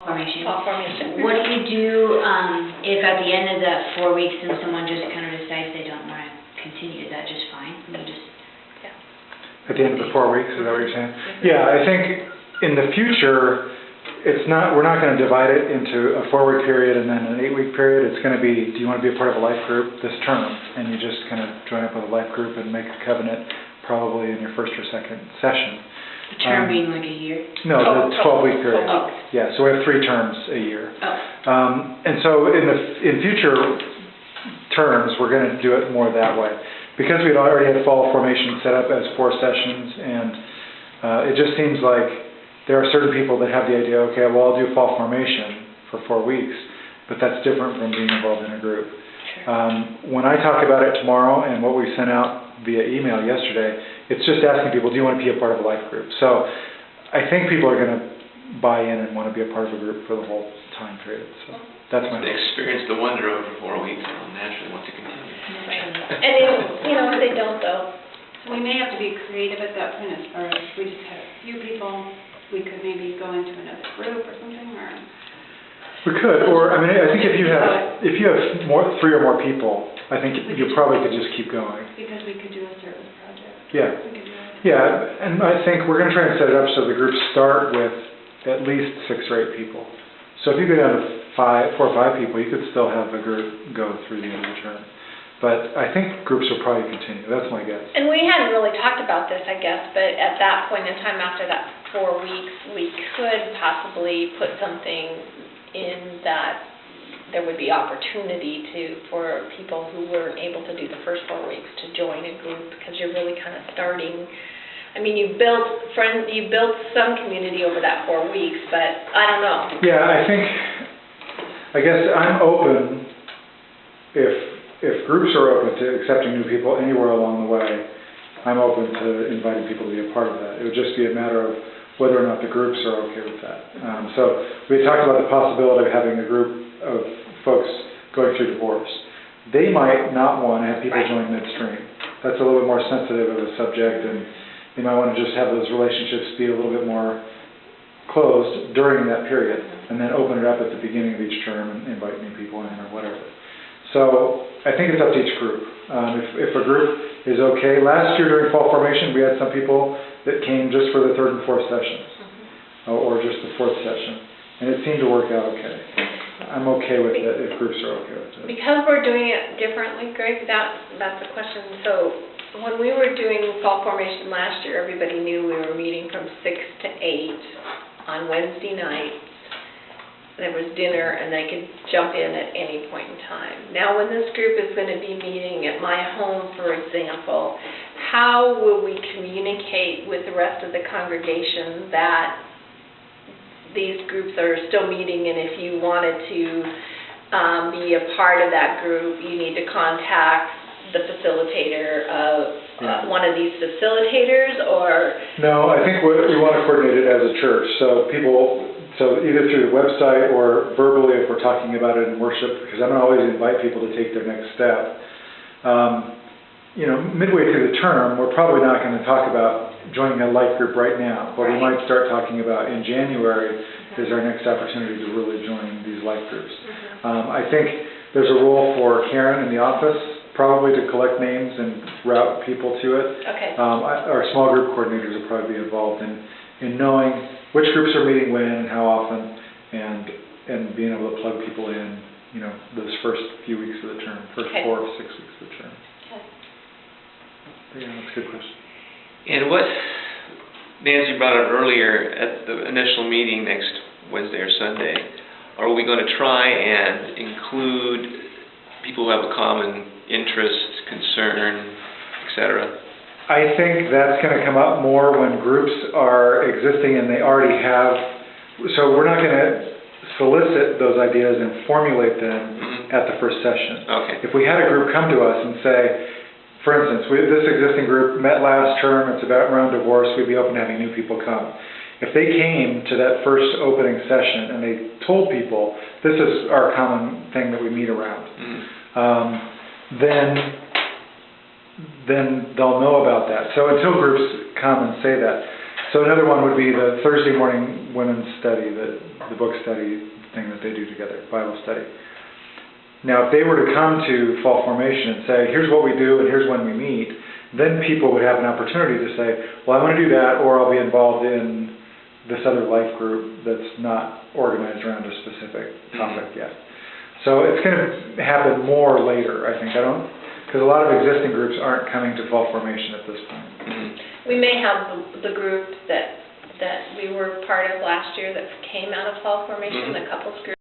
formation. Fall formation. What do you do if at the end of that 4 weeks and someone just kind of decides they don't want to continue? Is that just fine? You just At the end of the 4 weeks, is that what you're saying? Yeah, I think in the future, we're not going to divide it into a 4-week period and then an 8-week period. It's going to be, do you want to be a part of a life group this term? And you just kind of join up with a life group and make a covenant probably in your first or second session. the term being like a year? No, the 12-week period. 12 weeks. Yeah, so we have 3 terms a year. Oh. And so in future terms, we're going to do it more that way. Because we'd already had fall formation set up as 4 sessions, and it just seems like there are certain people that have the idea, okay, well, I'll do fall formation for 4 weeks, but that's different from being involved in a group. When I talk about it tomorrow and what we sent out via email yesterday, it's just asking people, do you want to be a part of a life group? So I think people are going to buy in and want to be a part of a group for the whole time period. So that's my They experience the wonder over 4 weeks, and they'll naturally want to continue. Right. And if they don't though. So we may have to be creative at that point as far as we just had a few people, we could maybe go into another group or something, or... We could, or I mean, I think if you have 3 or more people, I think you probably could just keep going. Because we could do a service project. Yeah. We could do it. Yeah, and I think we're going to try and set it up so the groups start with at least 6 or 8 people. So if you go down to 4 or 5 people, you could still have a group go through the end of the term. But I think groups will probably continue. That's my guess. And we hadn't really talked about this, I guess, but at that point in time, after that 4 weeks, we could possibly put something in that there would be opportunity for people who weren't able to do the first 4 weeks to join a group, because you're really kind of starting. I mean, you built some community over that 4 weeks, but I don't know. Yeah, I guess I'm open if groups are open to accepting new people anywhere along the way. I'm open to inviting people to be a part of that. It would just be a matter of whether or not the groups are okay with that. So we talked about the possibility of having a group of folks going through divorce. They might not want to have people join midstream. That's a little bit more sensitive of a subject, and they might want to just have those relationships be a little bit more closed during that period, and then open it up at the beginning of each term and invite new people in or whatever. So I think it's up to each group. If a group is okay, last year during fall formation we had some people that came just for the 3rd and 4th sessions, or just the 4th session, and it seemed to work out okay. I'm okay with it if groups are okay with it. Because we're doing it differently, Greg, that's the question. So when we were doing fall formation last year, everybody knew we were meeting from 6 to 8 on Wednesday nights. There was dinner, and they could jump in at any point in time. Now, when this group is going to be meeting at my home, for example, how will we communicate with the rest of the congregation that these groups are still meeting, and if you wanted to be a part of that group, you need to contact the facilitator of one of these facilitators, or? No, I think we want to coordinate it as a church, so either through the website or verbally if we're talking about it in worship, because I'm going to always invite people to take their next step. Midway through the term, we're probably not going to talk about joining a life group right now, but we might start talking about in January is our next opportunity to really join these life groups. I think there's a role for Karen in the office, probably to collect names and route people to it. Okay. Our small group coordinators will probably be involved in knowing which groups are meeting when and how often, and being able to plug people in, those first few weeks of the term, first 4 or 6 weeks of the term. Okay. Yeah, that's a good question. And what Nancy brought up earlier at the initial meeting next Wednesday or Sunday, are we going to try and include people who have a common interest, concern, etc.? I think that's going to come up more when groups are existing and they already have, so we're not going to solicit those ideas and formulate them at the first session. Okay. If we had a group come to us and say, for instance, this existing group met last term, it's about around divorce, we'd be open to having new people come. If they came to that first opening session and they told people, this is our common thing that we meet around, then they'll know about that. So until groups come and say that, So another one would be the Thursday morning women's study, the book study thing that they do together, Bible study. Now, if they were to come to fall formation and say, here's what we do and here's when we meet, then people would have an opportunity to say, well, I want to do that, or I'll be involved in this other life group that's not organized around a specific topic yet. So it's going to happen more later, I think. Because a lot of existing groups aren't coming to fall formation at this point. We may have the group that we were part of last year that came out of fall formation, the couples group.